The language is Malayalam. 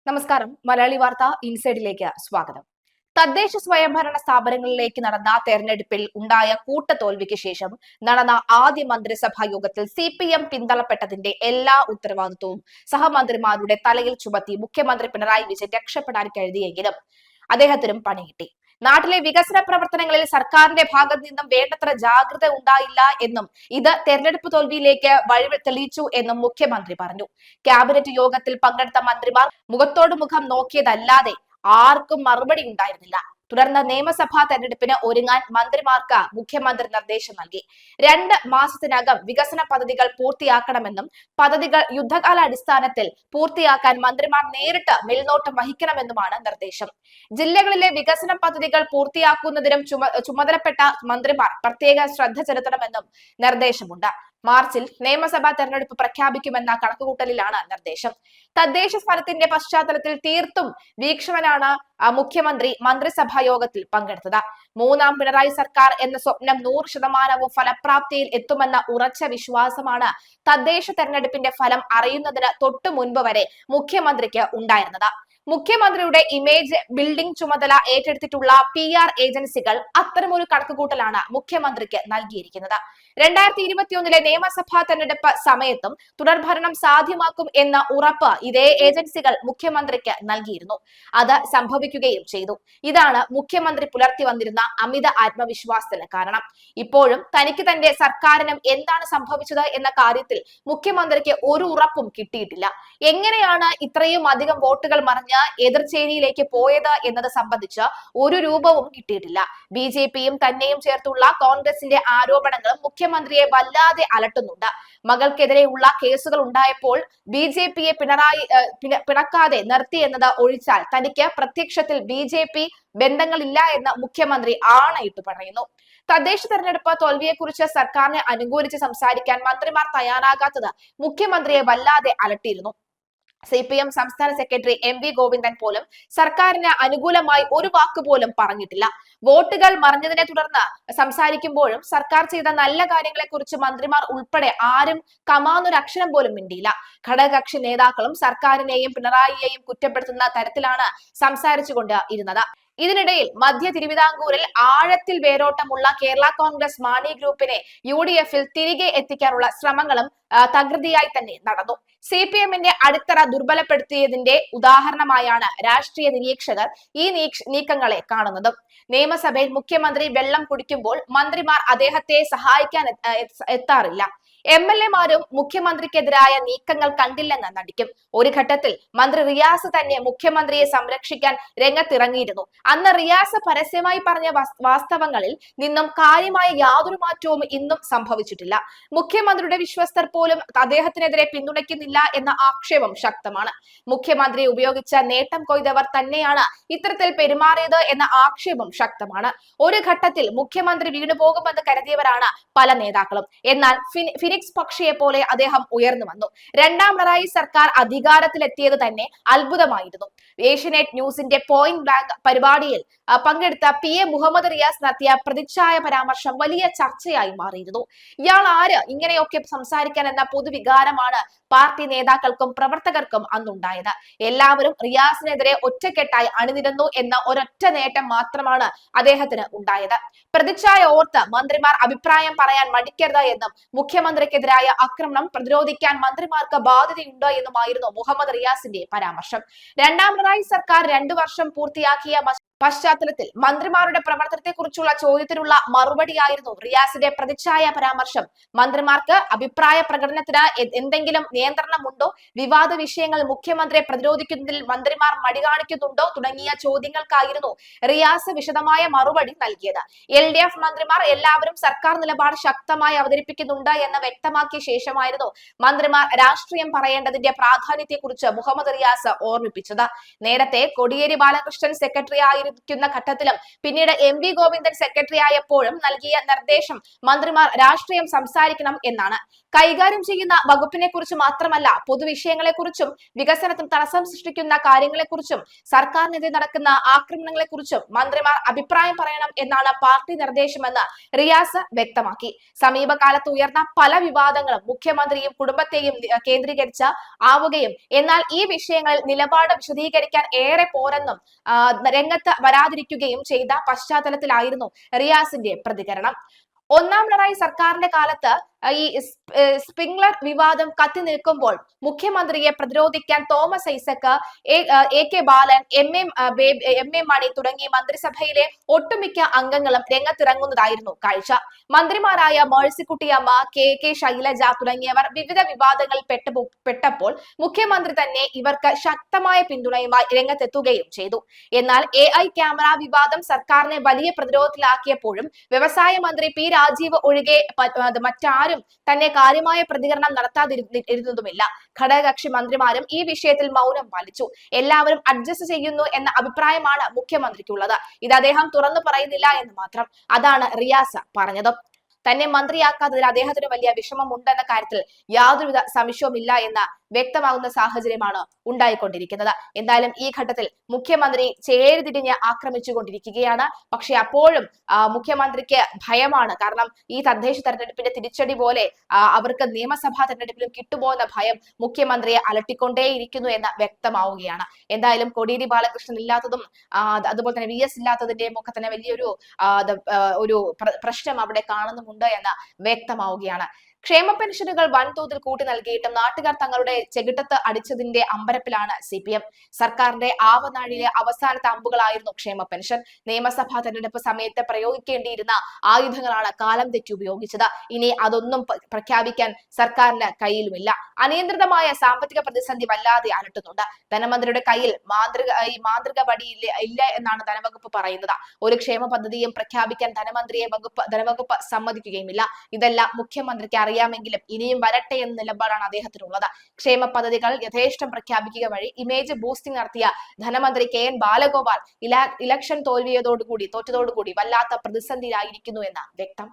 നമസ്കാരം. മലയാളി വാർത്ത ഇൻസൈഡിലേക്ക് സ്വാഗതം. തദ്ദേശ സ്വയംഭരണ സ്ഥാപനങ്ങളിലേക്ക് നടന്ന തെരഞ്ഞെടുപ്പിൽ ഉണ്ടായ കൂട്ടത്തോൽവിക്ക് ശേഷം നടന്ന ആദ്യ മന്ത്രിസഭാ യോഗത്തിൽ CPM പിന്തള്ളപ്പെട്ടതിന്റെ എല്ലാ ഉത്തരവാദിത്വവും സഹമന്ത്രിമാരുടെ തലയിൽ ചുമത്തി മുഖ്യമന്ത്രി പിണറായി വിജയൻ രക്ഷപ്പെടാൻ കരുതിയെങ്കിലും അദ്ദേഹത്തിനും പണികിട്ടി. നാട്ടിലെ വികസന പ്രവർത്തനങ്ങളിൽ സർക്കാരിന്റെ ഭാഗത്ത് നിന്നും വേണ്ടത്ര ജാഗ്രത ഉണ്ടായില്ല എന്നും ഇത് തെരഞ്ഞെടുപ്പ് തോൽവിയിലേക്ക് വഴി തെളിയിച്ചു എന്നും മുഖ്യമന്ത്രി പറഞ്ഞു. ക്യാബിനറ്റ് യോഗത്തിൽ പങ്കെടുത്ത മന്ത്രിമാർ മുഖത്തോട് മുഖം നോക്കിയതല്ലാതെ ആർക്കും മറുപടി ഉണ്ടായിരുന്നില്ല. തുടർന്ന് നിയമസഭാ തെരഞ്ഞെടുപ്പിന് ഒരുങ്ങാൻ മന്ത്രിമാർക്ക് മുഖ്യമന്ത്രി നിർദ്ദേശം നൽകി. 2 മാസത്തിനകം വികസന പദ്ധതികൾ പൂർത്തിയാക്കണമെന്നും പദ്ധതികൾ യുദ്ധകാലാടിസ്ഥാനത്തിൽ പൂർത്തിയാക്കാൻ മന്ത്രിമാർ നേരിട്ട് മേൽനോട്ടം വഹിക്കണമെന്നുമാണ് നിർദ്ദേശം. ജില്ലകളിലെ വികസന പദ്ധതികൾ പൂർത്തിയാക്കുന്നതിനും ചുമതലപ്പെട്ട മന്ത്രിമാർ പ്രത്യേക ശ്രദ്ധ ചെലുത്തണമെന്നും നിർദ്ദേശമുണ്ട്. മാർച്ചിൽ നിയമസഭാ തെരഞ്ഞെടുപ്പ് പ്രഖ്യാപിക്കുമെന്ന കണക്കുകൂട്ടലിലാണ് നിർദ്ദേശം. തദ്ദേശ ഫലത്തിന്റെ പശ്ചാത്തലത്തിൽ തീർത്തും വീക്ഷണനാണ് മുഖ്യമന്ത്രി മന്ത്രിസഭാ യോഗത്തിൽ പങ്കെടുത്തത്. 3ാം പിണറായി സർക്കാർ എന്ന സ്വപ്നം 100% ഫലപ്രാപ്തിയിൽ എത്തുമെന്ന ഉറച്ച വിശ്വാസമാണ് തദ്ദേശ തെരഞ്ഞെടുപ്പിന്റെ ഫലം അറിയുന്നതിന് തൊട്ടു മുൻപ് വരെ മുഖ്യമന്ത്രിക്ക് ഉണ്ടായിരുന്നത്. മുഖ്യമന്ത്രിയുടെ ഇമേജ് ബിൽഡിംഗ് ചുമതല ഏറ്റെടുത്തിട്ടുള്ള PR ഏജൻസികൾ അത്തരമൊരു കണക്കുകൂട്ടലാണ് മുഖ്യമന്ത്രിക്ക് നൽകിയിരിക്കുന്നത്. 2021 നിയമസഭാ തെരഞ്ഞെടുപ്പ് സമയത്തും തുടർഭരണം സാധ്യമാക്കും എന്ന ഉറപ്പ് ഇതേ ഏജൻസികൾ മുഖ്യമന്ത്രിക്ക് നൽകിയിരുന്നു. അത് സംഭവിക്കുകയും ചെയ്തു. ഇതാണ് മുഖ്യമന്ത്രി പുലർത്തി വന്നിരുന്ന അമിത ആത്മവിശ്വാസത്തിന് കാരണം. ഇപ്പോഴും തനിക്ക് തന്റെ സർക്കാരിനും എന്താണ് സംഭവിച്ചത് എന്ന കാര്യത്തിൽ മുഖ്യമന്ത്രിക്ക് ഒരു ഉറപ്പും കിട്ടിയിട്ടില്ല. എങ്ങനെയാണ് ഇത്രയും അധികം വോട്ടുകൾ മറിഞ്ഞ് എതിർചേരിയിലേക്ക് പോയത് എന്നത് സംബന്ധിച്ച് ഒരു രൂപവും കിട്ടിയിട്ടില്ല. BJPയും തന്നെയും ചേർത്തുള്ള കോൺഗ്രസിന്റെ ആരോപണങ്ങളും മുഖ്യമന്ത്രിയെ വല്ലാതെ അലട്ടുന്നുണ്ട്. മകൾക്കെതിരെയുള്ള കേസുകൾ ഉണ്ടായപ്പോൾ BJPയെ പിണക്കാതെ നിർത്തി എന്നത് ഒഴിച്ചാൽ തനിക്ക് പ്രത്യക്ഷത്തിൽ BJP ബന്ധങ്ങളില്ല എന്ന് മുഖ്യമന്ത്രി ആണയിട്ട് പറയുന്നു. തദ്ദേശ തെരഞ്ഞെടുപ്പ് തോൽവിയെക്കുറിച്ച് സർക്കാരിനെ അനുകൂലിച്ച് സംസാരിക്കാൻ മന്ത്രിമാർ തയ്യാറാകാത്തത് മുഖ്യമന്ത്രിയെ വല്ലാതെ അലട്ടിയിരുന്നു. CPM സംസ്ഥാന സെക്രട്ടറി MV ഗോവിന്ദൻ പോലും സർക്കാരിന് അനുകൂലമായി ഒരു വാക്ക് പോലും പറഞ്ഞിട്ടില്ല. വോട്ടുകൾ മറിഞ്ഞതിനെ തുടർന്ന് സംസാരിക്കുമ്പോഴും സർക്കാർ ചെയ്ത നല്ല കാര്യങ്ങളെ കുറിച്ച് മന്ത്രിമാർ ഉൾപ്പെടെ ആരും കമാന്നൊരക്ഷരം പോലും മിണ്ടിയില്ല. ഘടകകക്ഷി നേതാക്കളും സർക്കാരിനെയും പിണറായിയെയും കുറ്റപ്പെടുത്തുന്ന തരത്തിലാണ് സംസാരിച്ചുകൊണ്ട് ഇരുന്നത്. ഇതിനിടയിൽ മധ്യ തിരുവിതാംകൂറിൽ ആഴത്തിൽ വേരോട്ടമുള്ള കേരള കോൺഗ്രസ് മാണി ഗ്രൂപ്പിനെ UDFൽ തിരികെ എത്തിക്കാനുള്ള ശ്രമങ്ങളും തകൃതിയായി തന്നെ നടന്നു. CPMന്റെ അടിത്തറ ദുർബലപ്പെടുത്തിയതിന്റെ ഉദാഹരണമായാണ് രാഷ്ട്രീയ നിരീക്ഷകർ ഈ നീക്കങ്ങളെ കാണുന്നത്. നിയമസഭയിൽ മുഖ്യമന്ത്രി വെള്ളം കുടിക്കുമ്പോൾ മന്ത്രിമാർ അദ്ദേഹത്തെ സഹായിക്കാൻ എത്താറില്ല. MLAമാരും മുഖ്യമന്ത്രിക്കെതിരായ നീക്കങ്ങൾ കണ്ടില്ലെന്ന് നടിക്കും. ഒരു ഘട്ടത്തിൽ മന്ത്രി റിയാസ് തന്നെ മുഖ്യമന്ത്രിയെ സംരക്ഷിക്കാൻ രംഗത്തിറങ്ങിയിരുന്നു. അന്ന് റിയാസ് പരസ്യമായി പറഞ്ഞ വാസ്തവങ്ങളിൽ നിന്നും കാര്യമായ യാതൊരു മാറ്റവും ഇന്നും സംഭവിച്ചിട്ടില്ല. മുഖ്യമന്ത്രിയുടെ വിശ്വസ്തർ പോലും അദ്ദേഹത്തിനെതിരെ പിന്തുണയ്ക്കുന്നില്ല എന്ന ആക്ഷേപം ശക്തമാണ്. മുഖ്യമന്ത്രി ഉപയോഗിച്ച നേട്ടം കൊയ്തവർ തന്നെയാണ് ഇത്തരത്തിൽ പെരുമാറിയത് എന്ന ആക്ഷേപം ശക്തമാണ്. ഒരു ഘട്ടത്തിൽ മുഖ്യമന്ത്രി വീണുപോകുമെന്ന് കരുതിയവരാണ് പല നേതാക്കളും. എന്നാൽ ഫിനിക്സ് പക്ഷിയെ പോലെ അദ്ദേഹം ഉയർന്നു വന്നു. 2ാം പിണറായി സർക്കാർ അധികാരത്തിലെത്തിയത് തന്നെ അത്ഭുതമായിരുന്നു. ഏഷ്യനെറ്റ് ന്യൂസിന്റെ പോയിന്റ് ബ്ലാങ്ക് പരിപാടിയിൽ പങ്കെടുത്ത PA മുഹമ്മദ് റിയാസ് നടത്തിയ പ്രതിച്ഛായ പരാമർശം വലിയ ചർച്ചയായി മാറിയിരുന്നു. ഇയാൾ ആര് ഇങ്ങനെയൊക്കെ സംസാരിക്കാൻ എന്ന പൊതുവികാരമാണ് പാർട്ടി നേതാക്കൾക്കും പ്രവർത്തകർക്കും അന്നുണ്ടായത്. എല്ലാവരും റിയാസിനെതിരെ ഒറ്റക്കെട്ടായി അണിനിരന്നു എന്ന ഒരൊറ്റ നേട്ടം മാത്രമാണ് അദ്ദേഹത്തിന് ഉണ്ടായത്. പ്രതിച്ഛായ ഓർത്ത് മന്ത്രിമാർ അഭിപ്രായം പറയാൻ മടിക്കരുത് എന്നും മുഖ്യമന്ത്രിക്കെതിരായ ആക്രമണം പ്രതിരോധിക്കാൻ മന്ത്രിമാർക്ക് ബാധ്യതയുണ്ട് എന്നുമായിരുന്നു മുഹമ്മദ് റിയാസിന്റെ പരാമർശം. 2ാം പിണറായി സർക്കാർ 2 വർഷം പൂർത്തിയാക്കിയ പശ്ചാത്തലത്തിൽ മന്ത്രിമാരുടെ പ്രവർത്തനത്തെക്കുറിച്ചുള്ള ചോദ്യത്തിനുള്ള മറുപടിയായിരുന്നു റിയാസിന്റെ പ്രതിച്ഛായ പരാമർശം. മന്ത്രിമാർക്ക് അഭിപ്രായ പ്രകടനത്തിന് എന്തെങ്കിലും നിയന്ത്രണമുണ്ടോ? വിവാദ വിഷയങ്ങൾ മുഖ്യമന്ത്രിയെ പ്രതിരോധിക്കുന്നതിൽ മന്ത്രിമാർ മടി കാണിക്കുന്നുണ്ടോ? തുടങ്ങിയ ചോദ്യങ്ങൾക്കായിരുന്നു റിയാസ് വിശദമായ മറുപടി നൽകിയത്. LDF മന്ത്രിമാർ എല്ലാവരും സർക്കാർ നിലപാട് ശക്തമായി അവതരിപ്പിക്കുന്നുണ്ട് എന്ന് വ്യക്തമാക്കിയ ശേഷമായിരുന്നു മന്ത്രിമാർ രാഷ്ട്രീയം പറയേണ്ടതിന്റെ പ്രാധാന്യത്തെക്കുറിച്ച് മുഹമ്മദ് റിയാസ് ഓർമ്മിപ്പിച്ചത്. നേരത്തെ കോടിയേരി ബാലകൃഷ്ണൻ സെക്രട്ടറി ആയിരുന്നു വരാതിരിക്കുന്ന ഘട്ടത്തിലും പിന്നീട് MV ഗോവിന്ദൻ സെക്രട്ടറി ആയപ്പോഴും നൽകിയ നിർദ്ദേശം മന്ത്രിമാർ രാഷ്ട്രീയം സംസാരിക്കണം എന്നാണ്. കൈകാര്യം ചെയ്യുന്ന വകുപ്പിനെ കുറിച്ച് മാത്രമല്ല, പൊതുവിഷയങ്ങളെ കുറിച്ചും വികസനത്തിന് തടസ്സം സൃഷ്ടിക്കുന്ന കാര്യങ്ങളെക്കുറിച്ചും സർക്കാരിനെതിരെ നടക്കുന്ന ആക്രമണങ്ങളെ കുറിച്ചും മന്ത്രിമാർ അഭിപ്രായം പറയണം എന്നാണ് പാർട്ടി നിർദ്ദേശമെന്ന് റിയാസ് വ്യക്തമാക്കി. സമീപകാലത്ത് ഉയർന്ന പല വിവാദങ്ങളും മുഖ്യമന്ത്രിയും കുടുംബത്തെയും കേന്ദ്രീകരിച്ച് ആവുകയും എന്നാൽ ഈ വിഷയങ്ങളിൽ നിലപാട് വിശദീകരിക്കാൻ ഏറെ പോരെന്നും രംഗത്ത് വരാതിരിക്കുകയും ചെയ്ത പശ്ചാത്തലത്തിലായിരുന്നു റിയാസിന്റെ പ്രതികരണം. ഒന്നാം പിണറായി സർക്കാരിന്റെ കാലത്ത് ഈ സ്പ്രിംഗ്ലർ വിവാദം കത്തി നിൽക്കുമ്പോൾ മുഖ്യമന്ത്രിയെ പ്രതിരോധിക്കാൻ Thomas Isaac, AK Balan, M A Mani തുടങ്ങി മന്ത്രിസഭയിലെ ഒട്ടുമിക്ക അംഗങ്ങളും രംഗത്തിറങ്ങുന്നതായിരുന്നു കാഴ്ച. മന്ത്രിമാരായ മേഴ്സിക്കുട്ടിയമ്മ, KK ശൈലജ തുടങ്ങിയവർ വിവിധ വിവാദങ്ങളിൽ പെട്ടപ്പോൾ മുഖ്യമന്ത്രി തന്നെ ഇവർക്ക് ശക്തമായ പിന്തുണയുമായി രംഗത്തെത്തുകയും ചെയ്തു. എന്നാൽ AI ക്യാമറ വിവാദം സർക്കാരിനെ വലിയ പ്രതിരോധത്തിലാക്കിയപ്പോഴും വ്യവസായ മന്ത്രി P രാജീവ് ഒഴികെ മറ്റാരും തന്നെ കാര്യമായ പ്രതികരണം നടത്താതിരുന്നതുമില്ല. ഘടകകക്ഷി മന്ത്രിമാരും ഈ വിഷയത്തിൽ മൗനം പാലിച്ചു. എല്ലാവരും അഡ്ജസ്റ്റ് ചെയ്യുന്നു എന്ന അഭിപ്രായമാണ് മുഖ്യമന്ത്രിക്കുള്ളത്. ഇത് അദ്ദേഹം തുറന്നു പറയുന്നില്ല എന്ന് മാത്രം. അതാണ് റിയാസ് പറഞ്ഞത്. തന്നെ മന്ത്രിയാക്കാത്തതിൽ അദ്ദേഹത്തിന് വലിയ വിഷമമുണ്ടെന്ന കാര്യത്തിൽ യാതൊരുവിധ സംശയവുമില്ല എന്ന് വ്യക്തമാകുന്ന സാഹചര്യമാണ് ഉണ്ടായിക്കൊണ്ടിരിക്കുന്നത്. എന്തായാലും ഈ ഘട്ടത്തിൽ മുഖ്യമന്ത്രി ചേരിതിരിഞ്ഞ് ആക്രമിച്ചുകൊണ്ടിരിക്കുകയാണ്. പക്ഷെ അപ്പോഴും മുഖ്യമന്ത്രിക്ക് ഭയമാണ്. കാരണം ഈ തദ്ദേശ തെരഞ്ഞെടുപ്പിന്റെ തിരിച്ചടി പോലെ അവർക്ക് നിയമസഭാ തെരഞ്ഞെടുപ്പിലും കിട്ടുമോ എന്ന ഭയം മുഖ്യമന്ത്രിയെ അലട്ടിക്കൊണ്ടേയിരിക്കുന്നു എന്ന് വ്യക്തമാവുകയാണ്. എന്തായാലും കോടിയേരി ബാലകൃഷ്ണൻ ഇല്ലാത്തതും അതുപോലെ തന്നെ VS ഇല്ലാത്തതിന്റെയും ഒക്കെ തന്നെ വലിയൊരു പ്രശ്നം അവിടെ കാണുന്നുമുണ്ട് എന്ന് വ്യക്തമാവുകയാണ്. ക്ഷേമ പെൻഷനുകൾ വൻതോതിൽ കൂട്ടി നൽകിയിട്ടും നാട്ടുകാർ തങ്ങളുടെ ചെകിട്ടത്ത് അടിച്ചതിന്റെ അമ്പരപ്പിലാണ് CPM. സർക്കാരിന്റെ ആവനാഴിയിലെ അവസാനത്തെ അമ്പുകളായിരുന്നു ക്ഷേമ പെൻഷൻ. നിയമസഭാ തെരഞ്ഞെടുപ്പ് സമയത്ത് പ്രയോഗിക്കേണ്ടിയിരുന്ന ആയുധങ്ങളാണ് കാലം തെറ്റി ഉപയോഗിച്ചത്. ഇനി അതൊന്നും പ്രഖ്യാപിക്കാൻ സർക്കാരിന് കയ്യിലുമില്ല. അനിയന്ത്രിതമായ സാമ്പത്തിക പ്രതിസന്ധി വല്ലാതെ അലട്ടുന്നുണ്ട്. ധനമന്ത്രിയുടെ കയ്യിൽ മാന്ത്രിക വടി ഇല്ല എന്നാണ് ധനവകുപ്പ് പറയുന്നത്. ഒരു ക്ഷേമ പദ്ധതിയും പ്രഖ്യാപിക്കാൻ ധനവകുപ്പ് സമ്മതിക്കുകയുമില്ല. ഇതെല്ലാം മുഖ്യമന്ത്രിക്ക് അറിയാമെങ്കിലും ഇനിയും വരട്ടെ എന്ന നിലപാടാണ് അദ്ദേഹത്തിനുള്ളത്. ക്ഷേമ പദ്ധതികൾ യഥേഷ്ടം പ്രഖ്യാപിക്കുക വഴി ഇമേജ് ബൂസ്റ്റിംഗ് നടത്തിയ ധനമന്ത്രി KN ബാലഗോപാൽ ഇലക്ഷൻ തോറ്റതോടുകൂടി വല്ലാത്ത പ്രതിസന്ധിയിലായിരിക്കുന്നു എന്ന് വ്യക്തം.